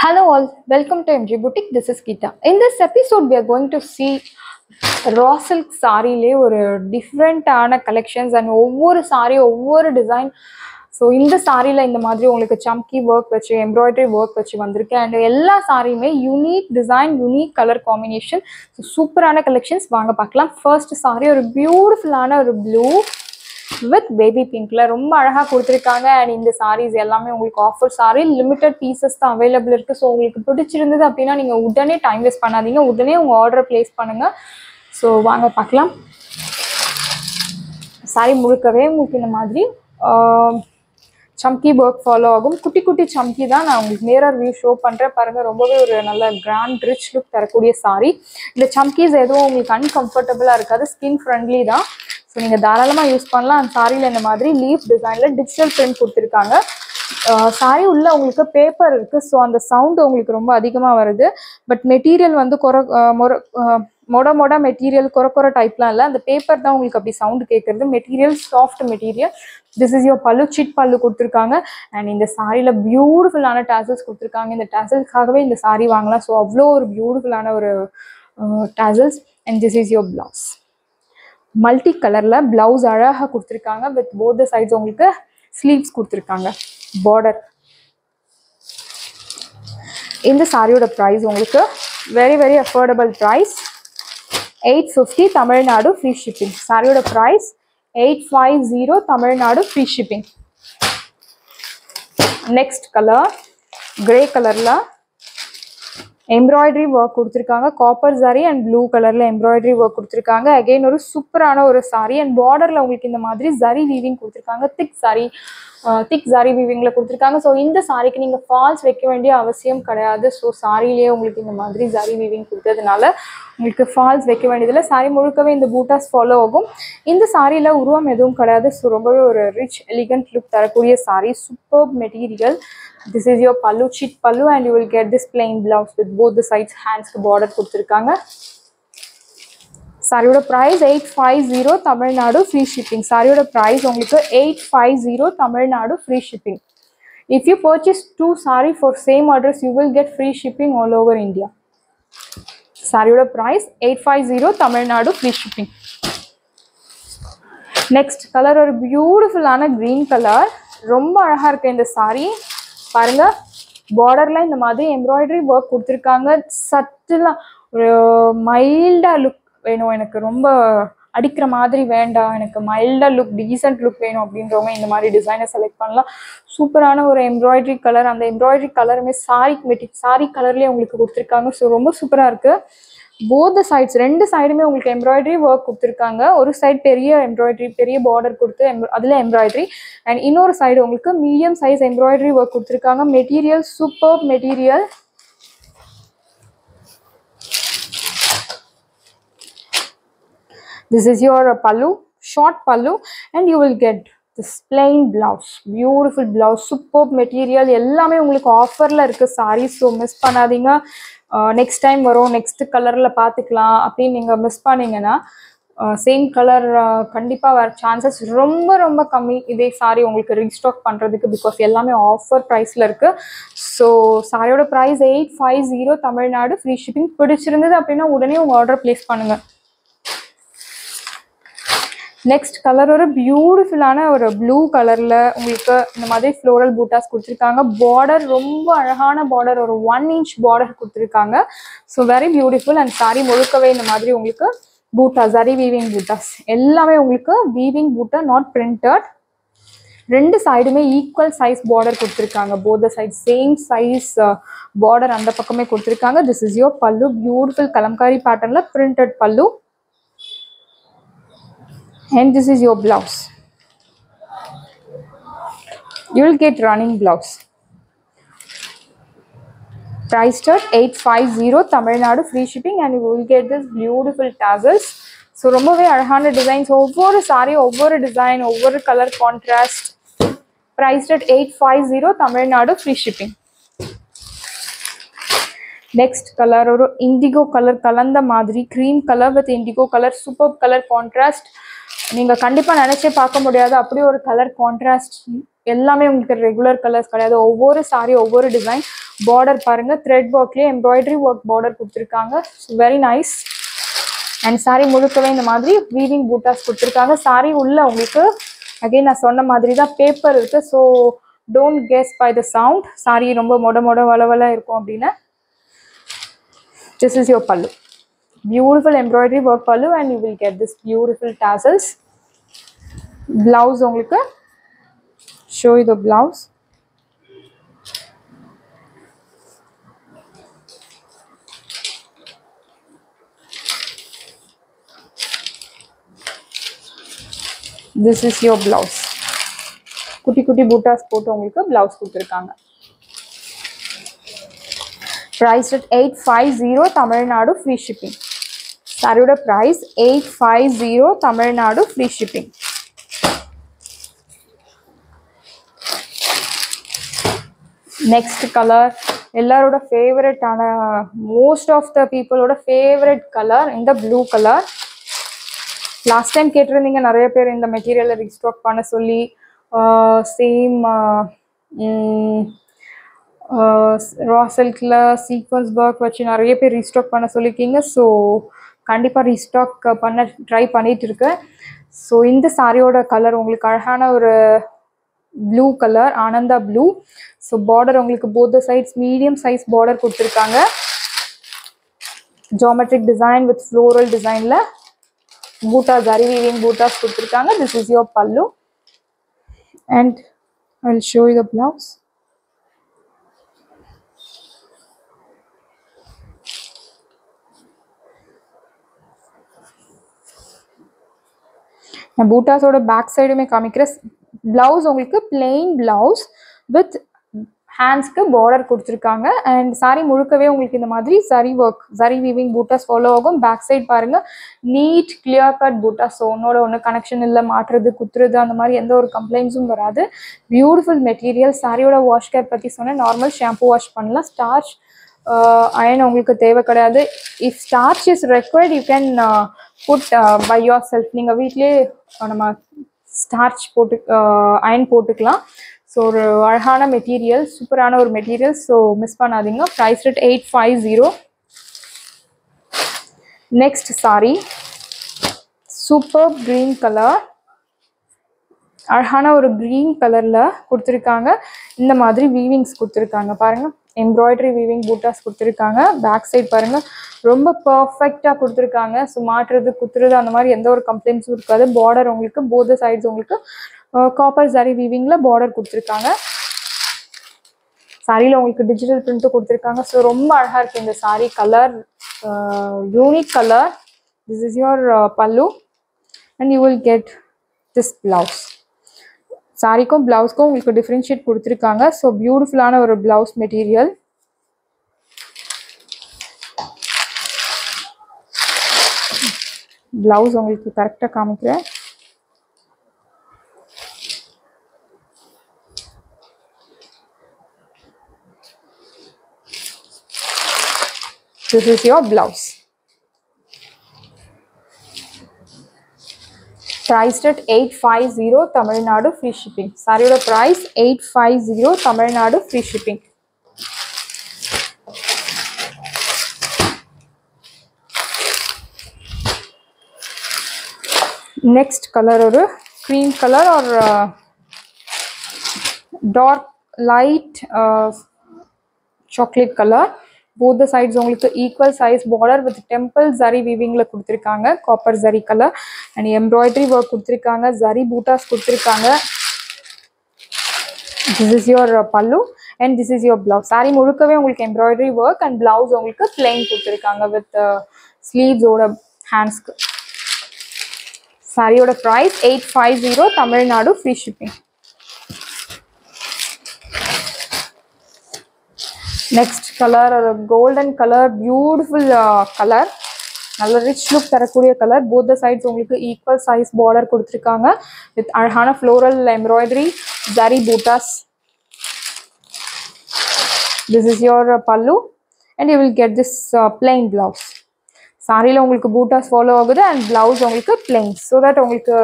Hello all, welcome to MG Boutique. This is Geeta. In this episode, we are going to see raw silk saree le ஒரு டிஃப்ரெண்டான collections and ஒவ்வொரு சாரி ஒவ்வொரு design. So இந்த சாரியில் இந்த மாதிரி உங்களுக்கு சம்கி ஒர்க் வச்சு எம்ப்ராய்டரி ஒர்க் வச்சு வந்திருக்கு. அண்ட் எல்லா சாரியுமே unique design, unique colour combination. So சூப்பரான கலெக்ஷன்ஸ் வாங்க பார்க்கலாம். ஃபர்ஸ்ட் சாரி ஒரு பியூட்டிஃபுல்லான ஒரு ப்ளூ வித் பேபி பிங்க்ல ரொம்ப அழகாக கொடுத்துருக்காங்க. அண்ட் இந்த சாரீஸ் எல்லாமே உங்களுக்கு ஆஃபர் சாரி, லிமிட்டட் பீசஸ் தான் அவைலபிள் இருக்குது. ஸோ உங்களுக்கு பிடிச்சிருந்தது அப்படின்னா நீங்கள் உடனே டைம் வேஸ்ட் பண்ணாதீங்க, உடனே உங்கள் ஆர்டரை ப்ளேஸ் பண்ணுங்கள். ஸோ வாங்க பார்க்கலாம். சாரி முழுக்கவே உங்களுக்கு இந்த மாதிரி சம்கி ஒர்க் ஃபாலோ ஆகும். குட்டி குட்டி சம்கி தான். நான் உங்களுக்கு நேராக வியூ ஷோ பண்ணுறேன் பாருங்கள். ரொம்பவே ஒரு நல்ல கிராண்ட் ரிச் லுக் தரக்கூடிய சாரி. இந்த சம்கீஸ் எதுவும் உங்களுக்கு அன்கம்ஃபர்டபுளாக இருக்காது, ஸ்கின் ஃப்ரெண்ட்லி தான். ஸோ நீங்கள் தாராளமாக யூஸ் பண்ணலாம். அந்த சாரியில் இந்த மாதிரி லீஃப் டிசைனில் டிஜிட்டல் பிரிண்ட் கொடுத்துருக்காங்க. சாரி உள்ள உங்களுக்கு பேப்பர் இருக்குது. ஸோ அந்த சவுண்டு உங்களுக்கு ரொம்ப அதிகமாக வருது. பட் மெட்டீரியல் வந்து மொட மெட்டீரியல் குறை டைப்லாம் இல்லை. அந்த பேப்பர் தான் உங்களுக்கு அப்படி சவுண்டு கேட்குறது. Material soft material. This is your பல்லு, சிட் பல்லு கொடுத்துருக்காங்க. அண்ட் இந்த சாரியில் பியூட்டிஃபுல்லான டேசல்ஸ் கொடுத்துருக்காங்க. இந்த டேசல்ஸ்க்காகவே இந்த சாரி வாங்கலாம். ஸோ அவ்வளோ ஒரு பியூட்டிஃபுல்லான ஒரு tassels. And this is your blouse. Multi கலரில் பிளவுஸ் அழகாக கொடுத்துருக்காங்க. வித் போத் த சைட்ஸ் உங்களுக்கு ஸ்லீவ்ஸ் கொடுத்துருக்காங்க. பார்டர். இந்த சாரியோட ப்ரைஸ் உங்களுக்கு very very affordable price, 850 Tamil Nadu free shipping. சாரியோட price 850 Tamil Nadu free shipping. Next colour grey கலரில் எம்ப்ராய்டரி ஒர்க் கொடுத்துருக்காங்க. காப்பர் சாரி அண்ட் ப்ளூ கலரில் எம்ப்ராய்டரி ஒர்க் கொடுத்துருக்காங்க. அகெயின் ஒரு சூப்பரான ஒரு சாரி. அண்ட் பார்டரில் உங்களுக்கு இந்த மாதிரி ஜரி வீவிங் கொடுத்துருக்காங்க. திக் சாரி வீவிங்கில் கொடுத்துருக்காங்க. ஸோ இந்த சாரிக்கு நீங்கள் ஃபால்ஸ் வைக்க வேண்டிய அவசியம் கிடையாது. ஸோ சாரிலேயே உங்களுக்கு இந்த மாதிரி ஜரி வீவிங் கொடுத்ததுனால உங்களுக்கு ஃபால்ஸ் வைக்க வேண்டியதில்லை. சாரி முழுக்கவே இந்த பூட்டாஸ் ஃபாலோ ஆகும். இந்த சாரியில் உருவம் எதுவும் கிடையாது. ஸோ ரொம்பவே ஒரு ரிச் எலிகண்ட் லுக் தரக்கூடிய sorry. Super material. This is your pallu, chit pallu, and you will get this plain blouse with both the sides hands to border கொடுத்திருக்காங்க. சாரியோட price 850 தமிழ்நாடு free shipping. சாரியோட price உங்களுக்கு 850 Tamil Nadu free shipping. If you purchase 2 saree for same address, you will get free shipping all over India. சாரியோட price 850 Tamil Nadu free shipping. Next color ஒரு பியூட்டிஃபுல்லான green color. ரொம்ப அழகா இருக்கு இந்த சாரி. பாருங்க, பார்டர்ல இந்த மாதிரி எம்ப்ராய்டரி ஒர்க் கொடுத்துருக்காங்க. சட்டிலா ஒரு மைல்டா லுக் வேணும், எனக்கு ரொம்ப அடிக்கிற மாதிரி வேண்டாம், எனக்கு மைல்டா லுக், டீசென்ட் லுக் வேணும் அப்படின்றவங்க இந்த மாதிரி டிசைனை செலக்ட் பண்ணலாம். சூப்பரான ஒரு எம்ப்ராய்டரி கலர். அந்த எம்ப்ராய்டரி கலருமே சாரி கலர்லேயே உங்களுக்கு கொடுத்துருக்காங்க. ஸோ ரொம்ப சூப்பராக இருக்குது. போத் சைட்ஸ், ரெண்டு சைடுமே உங்களுக்கு எம்ப்ராய்டரி ஒர்க் கொடுத்துருக்காங்க. ஒரு சைடு பெரிய எம்ப்ராய்டரி, பெரிய பார்டர் கொடுத்து அதில் எம்ப்ராய்டரி. அண்ட் இன்னொரு சைடு உங்களுக்கு மீடியம் சைஸ் எம்ப்ராய்டரி ஒர்க் கொடுத்துருக்காங்க. Material super material. This is your pallu, short pallu, and you will get this plain blouse. Beautiful blouse, superb material. எல்லாமே உங்களுக்கு ஆஃபரில் இருக்குது சாரி. ஸோ மிஸ் பண்ணாதீங்க. நெக்ஸ்ட் டைம் வரும், next கலரில் பார்த்துக்கலாம் அப்படின்னு நீங்கள் மிஸ் பண்ணிங்கன்னா சேம் கலர் கண்டிப்பாக வர சான்சஸ் ரொம்ப ரொம்ப கம்மி இதே சாரி உங்களுக்கு ரீஸ்டாக் பண்ணுறதுக்கு. பிகாஸ் எல்லாமே ஆஃபர் ப்ரைஸில் இருக்குது. ஸோ சாரியோட ப்ரைஸ் 850 தமிழ்நாடு ஃப்ரீ ஷிப்பிங். பிடிச்சிருந்தது அப்படின்னா உடனே உங்கள் ஆர்டர் ப்ளேஸ் பண்ணுங்கள். நெக்ஸ்ட் கலர் ஒரு பியூட்டிஃபுல்லான ஒரு ப்ளூ கலரில் உங்களுக்கு இந்த மாதிரி ஃப்ளோரல் பூட்டாஸ் கொடுத்துருக்காங்க. பார்டர் ரொம்ப அழகான பார்டர், ஒரு 1 inch பார்டர் கொடுத்துருக்காங்க. So very beautiful. And sari முழுக்கவே இந்த மாதிரி உங்களுக்கு பூட்டா, சரி வீவிங் பூட்டாஸ் எல்லாமே உங்களுக்கு வீவிங் பூட்டா, நாட் பிரிண்டட். ரெண்டு சைடுமே ஈக்குவல் சைஸ் பார்டர் கொடுத்துருக்காங்க. Both side same size border அந்த பக்கமே கொடுத்துருக்காங்க. This is your pallu. Beautiful Kalamkari பேட்டர்னில் பிரிண்டட் பல்லு. And this is your blouse. You will get running blouse. Priced at 850 Tamil Nadu free shipping, and you will get this beautiful tassels. So ரொம்பவே அழகான designs. ஒவ்வொரு சாரி, ஒவ்வொரு design, ஒவ்வொரு colour contrast. Priced at 850 Tamil Nadu free shipping. Next colour ஒரு indigo colour கலந்த மாதிரி, cream colour with indigo colour, super colour contrast. நீங்கள் கண்டிப்பாக நினச்சே பார்க்க முடியாது அப்படி ஒரு கலர் கான்ட்ராஸ்ட். எல்லாமே உங்களுக்கு ரெகுலர் கலர்ஸ் கிடையாது. ஒவ்வொரு சாரி ஒவ்வொரு டிசைன். பார்டர் பாருங்கள், த்ரெட் ஒர்க்லேயே எம்ப்ராய்டரி ஒர்க் பார்டர் கொடுத்துருக்காங்க. Very nice. அண்ட் சாரி முழுக்கவே இந்த மாதிரி வீவிங் பூட்டாஸ் கொடுத்துருக்காங்க. சாரி உள்ள உங்களுக்கு அகைன் நான் சொன்ன மாதிரி தான் பேப்பர் இருக்குது. So don't guess by the sound. Sari ரொம்ப மொட வளவல இருக்கும் அப்படின்னு. This is your pallu. Beautiful embroidery work pallu and you will get this beautiful tassels. Blouse உங்களுக்கு show you the blouse. This is your blouse. குட்டி குட்டி பூட்டாஸ் போட்டு உங்களுக்கு blouse கொடுத்துருக்காங்க. Price at 850 Tamil Nadu, free shipping. Sarioda price 850 Tamil Nadu, free shipping. Next color, ellaroda favorite ana, most of the people oda favorite color in the blue color. Last time கேட்டிருந்தீங்க நிறைய பேர் இந்த மெட்டீரியலை restock பண்ண சொல்லி. Same ரா சில்கில் sequence work வச்சு நிறைய பேர் ரீஸ்டாக் பண்ண சொல்லியிருக்கீங்க. ஸோ கண்டிப்பாக ரீஸ்டாக் பண்ண ட்ரை பண்ணிகிட்டு இருக்கேன். ஸோ இந்த சாரியோட கலர் உங்களுக்கு அழகான ஒரு blue colour, Ananda blue. So border உங்களுக்கு both sides medium size border கொடுத்துருக்காங்க. ஜாமெட்ரிக் டிசைன் வித் ஃப்ளோரல் டிசைனில் பூட்டா ஜரி வீவிங் பூட்டாஸ் கொடுத்துருக்காங்க. This is your pallu and I will show you the blouse. நான் பூட்டாஸோட பேக் சைடுமே காமிக்கிறேன். பிளவுஸ் உங்களுக்கு பிளெயின் பிளவுஸ் வித் ஹேண்ட்ஸ்க்கு பார்டர் கொடுத்துருக்காங்க. அண்ட் சாரி முழுக்கவே உங்களுக்கு இந்த மாதிரி zari work, zari weaving butas follow ஆகும். பேக் சைட் பாருங்க, neat clear cut buttas. So ஒன்னோட ஒன்று கனெக்ஷன் இல்லை, மாட்டுறது குத்துறது அந்த மாதிரி எந்த ஒரு கம்ப்ளைண்ட்ஸும் வராது. Beautiful material. சாரியோட வாஷ் கேர் பற்றி சொன்னேன். நார்மல் ஷாம்பு வாஷ் பண்ணலாம். ஸ்டார்ச் அயன் உங்களுக்கு தேவை கிடையாது. If starch is required you can put by yourself. நீங்கள் வீட்லேயே நம்ம ஸ்டார்ச் போட்டு அயன் போட்டுக்கலாம். ஸோ ஒரு அழகான மெட்டீரியல், சூப்பரான ஒரு மெட்டீரியல். ஸோ மிஸ் பண்ணாதீங்க. Price rate 850. Next sari super green colour, அழகான ஒரு க்ரீன் கலரில் கொடுத்துருக்காங்க. இந்த மாதிரி வீவிங்ஸ் கொடுத்துருக்காங்க பாருங்கள். எம்ப்ராய்டரி வீவிங் பூட்டாஸ் கொடுத்துருக்காங்க. பேக் சைட் பாருங்கள், ரொம்ப பர்ஃபெக்டாக கொடுத்துருக்காங்க. ஸோ மாட்டுறது குத்துறது அந்த மாதிரி எந்த ஒரு கம்ப்ளைண்ட்ஸும் இருக்காது. பார்டர் உங்களுக்கு போத் சைட்ஸ் உங்களுக்கு காப்பர் சாரி வீவிங்கில் பார்டர் கொடுத்துருக்காங்க. சாரியில் உங்களுக்கு டிஜிட்டல் பிரிண்ட்டும் கொடுத்துருக்காங்க. ஸோ ரொம்ப அழகாக இருக்குது இந்த sari. Colour unique colour. This is your pallu and you will get this blouse. சாரிக்கும் பிளவுஸ்க்கும் உங்களுக்கு டிஃப்ரென்ஷியேட் கொடுத்துருக்காங்க. ஸோ பியூட்டிஃபுல்லான ஒரு பிளவுஸ் மெட்டீரியல். பிளவுஸ் உங்களுக்கு கரெக்டாக காமிக்கிறேன். This is your blouse. Priced at 850 Tamil Nadu, free shipping. Sarioda price 850 Tamil Nadu, free shipping. Next color or cream color or dark light chocolate color. Both the sides உங்களுக்கு equal size border with temple zari weaving la கொடுத்திருக்காங்க. copper zari color and embroidery work கொடுத்திருக்காங்க. zari bootas கொடுத்திருக்காங்க. This is your pallu and this is your blouse. saree முழுக்கவே உங்களுக்கு embroidery work and blouse உங்களுக்கு plain கொடுத்திருக்காங்க with sleeves ஓட hands. saree ஓட price 850 Tamil Nadu, free shipping. Next color or golden color, beautiful color, நல்ல rich look தரக்கூடிய colour. both the sides உங்களுக்கு equal size border கொடுத்திருக்காங்க with அழகான floral embroidery zari bootas. This is your pallu and you will get this plain blouse. சாரியில் உங்களுக்கு buttas follow ஆகுது and blouse உங்களுக்கு plain, so that உங்களுக்கு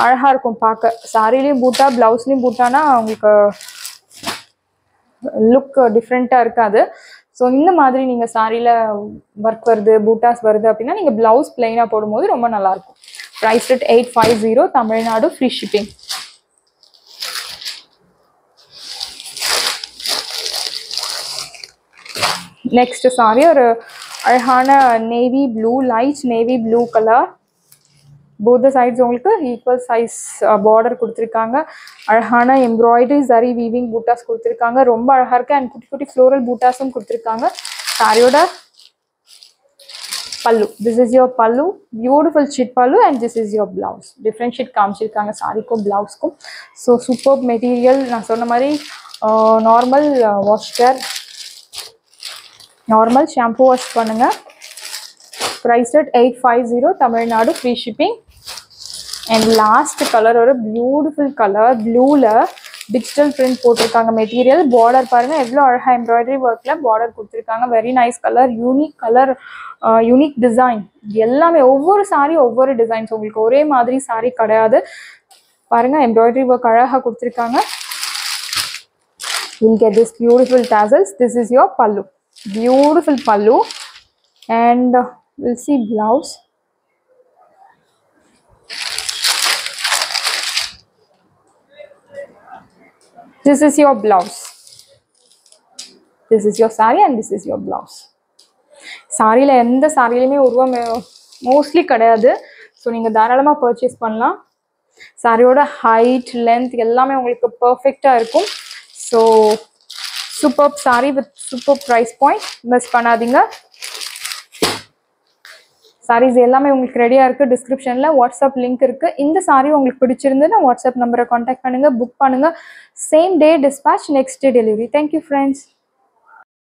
அழகாக இருக்கும் பார்க்க. சாரிலையும் பூட்டா ப்ளவுஸ்லேயும் பூட்டானா உங்களுக்கு லுக் டிஃப்ரெண்ட்டாக இருக்காது. ஸோ இந்த மாதிரி நீங்கள் சாரியில் ஒர்க் வருது பூட்டாஸ் வருது அப்படின்னா நீங்கள் ப்ளவுஸ் பிளெயினாக போடும்போது ரொம்ப நல்லாயிருக்கும். Price rate 850, Tamil Nadu, free shipping. Next sari ஒரு அழகான navy blue, light navy blue colour. Both sides உங்களுக்கு ஈக்குவல் சைஸ் பார்டர் கொடுத்துருக்காங்க. அழகான எம்ப்ராய்டரி சரி வீவிங் பூட்டாஸ் கொடுத்துருக்காங்க, ரொம்ப அழகாக இருக்குது. அண்ட் குட்டி குட்டி ஃப்ளோரல் பூட்டாஸும் கொடுத்துருக்காங்க. சாரியோட பல்லு, this is your pallu, beautiful chit பல்லு and this is your blouse. Differentiate காமிச்சிருக்காங்க சாரிக்கும் பிளவுஸ்க்கும். So super material. நான் சொன்ன மாதிரி normal wash care, normal shampoo wash பண்ணுங்கள். Price rate 850, Tamil Nadu, free shipping. And last colour ஒரு பியூட்டிஃபுல் கலர் ப்ளூவில் டிஜிட்டல் பிரிண்ட் போட்டிருக்காங்க. Material border பாருங்கள் எவ்வளோ அழகாக எம்ப்ராய்டரி ஒர்க்கில் பார்டர் கொடுத்துருக்காங்க. Very nice colour, unique colour, unique design. எல்லாமே ஒவ்வொரு சாரி ஒவ்வொரு டிசைன்ஸ், உங்களுக்கு ஒரே மாதிரி சாரி கிடையாது. பாருங்கள் எம்ப்ராய்டரி ஒர்க் அழகாக கொடுத்துருக்காங்க. you'll get this beautiful tassels. This is your pallu, beautiful pallu. And we'll see blouse. This is your blouse. This is your saree and this is your blouse. சாரியில் எந்த சாரியிலுமே உருவம் mostly கிடையாது. So நீங்கள் தாராளமாக purchase பண்ணலாம். சாரியோட height length எல்லாமே உங்களுக்கு பர்ஃபெக்டாக இருக்கும். So super sari with super price point, miss பண்ணாதீங்க. சாரீஸ் எல்லாமே உங்களுக்கு ரெடியாக இருக்குது. டிஸ்கிரிப்ஷனில் வாட்ஸ்அப் லிங்க் இருக்குது. இந்த சாரி உங்களுக்கு பிடிச்சிருந்துன்னா வாட்ஸ்அப் நம்பரை காண்டாக்ட் பண்ணுங்கள், புக் பண்ணுங்கள். Same day dispatch, next day delivery. Thank you friends.